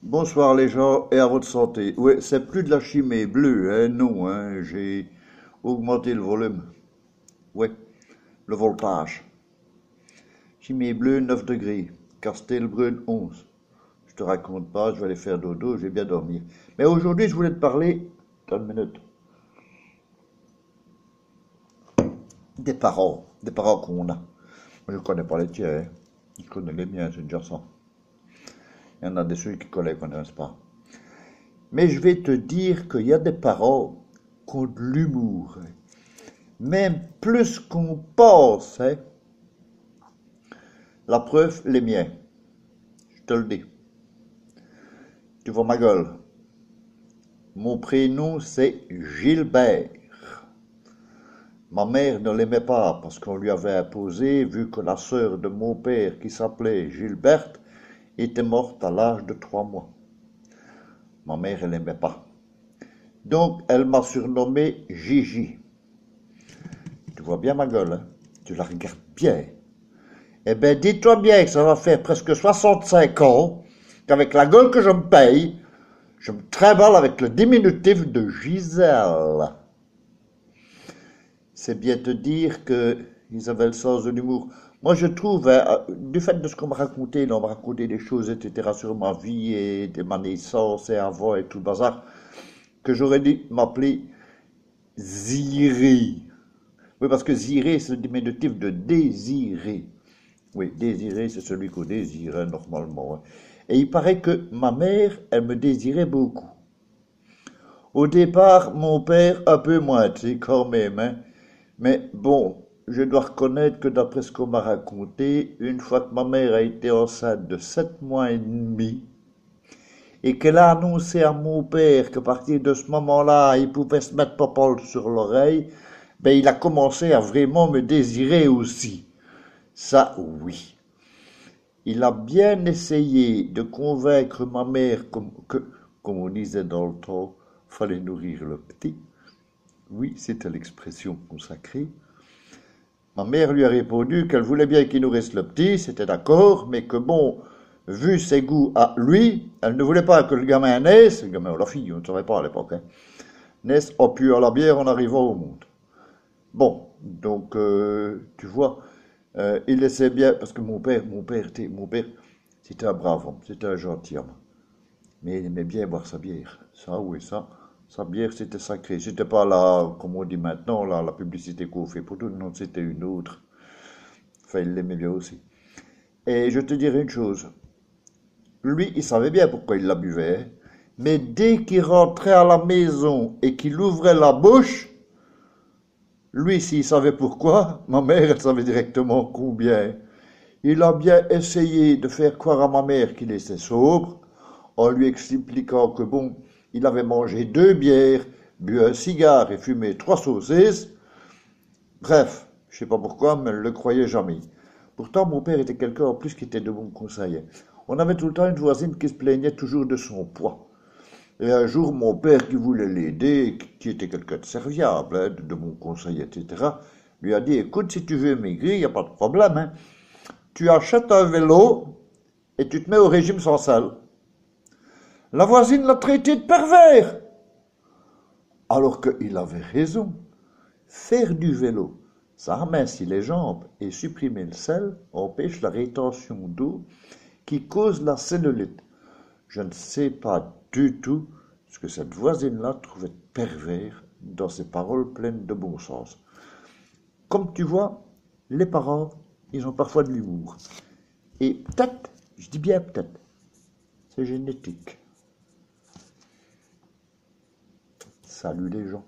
Bonsoir les gens et à votre santé. Ouais, c'est plus de la chimée bleue, hein, non, hein, j'ai augmenté le volume. Ouais, le voltage. Chimée bleue 9 degrés, Castelbrune 11. Je te raconte pas, je vais aller faire dodo, je vais bien dormir. Mais aujourd'hui, je voulais te parler, attends une minute, des parents qu'on a. Moi, je connais pas les tiens, hein. Je connais les miens, c'est déjà ça. Il y en a des ceux qui connaissent pas. Mais je vais te dire qu'il y a des parents qui ont de l'humour, hein. Même plus qu'on pense, hein. La preuve, les miens. Je te le dis. Tu vois ma gueule. Mon prénom, c'est Gilbert. Ma mère ne l'aimait pas parce qu'on lui avait imposé, vu que la sœur de mon père, qui s'appelait Gilberte, était morte à l'âge de 3 mois. Ma mère, elle n'aimait pas. Donc, elle m'a surnommé Gigi. Tu vois bien ma gueule, hein? Tu la regardes bien. Eh bien, dis-toi bien que ça va faire presque 65 ans qu'avec la gueule que je me paye, je me trimballe avec le diminutif de Gisèle. C'est bien te dire qu'ils avaient le sens de l'humour. Moi, je trouve, hein, du fait de ce qu'on m'a raconté, on m'a raconté des choses, etc., sur ma vie et de ma naissance et avant et tout le bazar, que j'aurais dû m'appeler Ziré. Oui, parce que Ziré, c'est le diminutif de désiré. Oui, désiré, c'est celui qu'on désirait normalement, hein. Et il paraît que ma mère, elle me désirait beaucoup. Au départ, mon père, un peu moins, tu sais, quand même, hein. Mais bon, je dois reconnaître que d'après ce qu'on m'a raconté, une fois que ma mère a été enceinte de 7 mois et demi, et qu'elle a annoncé à mon père qu'à partir de ce moment-là, il pouvait se mettre Popol sur l'oreille, ben il a commencé à vraiment me désirer aussi. Ça, oui. Il a bien essayé de convaincre ma mère comme on disait dans le temps, fallait nourrir le petit. Oui, c'était l'expression consacrée. Ma mère lui a répondu qu'elle voulait bien qu'il nourrisse le petit, c'était d'accord, mais que bon, vu ses goûts à lui, elle ne voulait pas que le gamin naisse, le gamin ou la fille, on ne savait pas à l'époque, hein, naisse au pu à la bière en arrivant au monde. Bon, donc, tu vois, il essaie bien, parce que mon père, c'était un brave homme, c'était un gentilhomme. Mais il aimait bien boire sa bière. Ça, oui, ça. Sa bière, c'était sacré. C'était pas là, comme on dit maintenant, là, la publicité qu'on fait pour tout. Non, c'était une autre. Enfin, il l'aimait bien aussi. Et je te dirais une chose. Lui, il savait bien pourquoi il la buvait, hein. Mais dès qu'il rentrait à la maison et qu'il ouvrait la bouche, lui, s'il savait pourquoi, ma mère, elle savait directement combien. Il a bien essayé de faire croire à ma mère qu'il était sobre, en lui expliquant que bon, il avait mangé 2 bières, bu un cigare et fumé 3 saucisses. Bref, je sais pas pourquoi, mais elle ne le croyait jamais. Pourtant, mon père était quelqu'un en plus qui était de bons conseillers. On avait tout le temps une voisine qui se plaignait toujours de son poids. Et un jour, mon père, qui voulait l'aider, qui était quelqu'un de serviable, hein, de bon conseil, etc., lui a dit, écoute, si tu veux maigrir, il n'y a pas de problème, hein. Tu achètes un vélo et tu te mets au régime sans sel. La voisine l'a traité de pervers. Alors qu'il avait raison. Faire du vélo, ça amincit les jambes et supprimer le sel empêche la rétention d'eau qui cause la cellulite. Je ne sais pas du tout ce que cette voisine-là trouvait pervers dans ses paroles pleines de bon sens. Comme tu vois, les parents, ils ont parfois de l'humour. Et peut-être, je dis bien peut-être, c'est génétique. Salut les gens.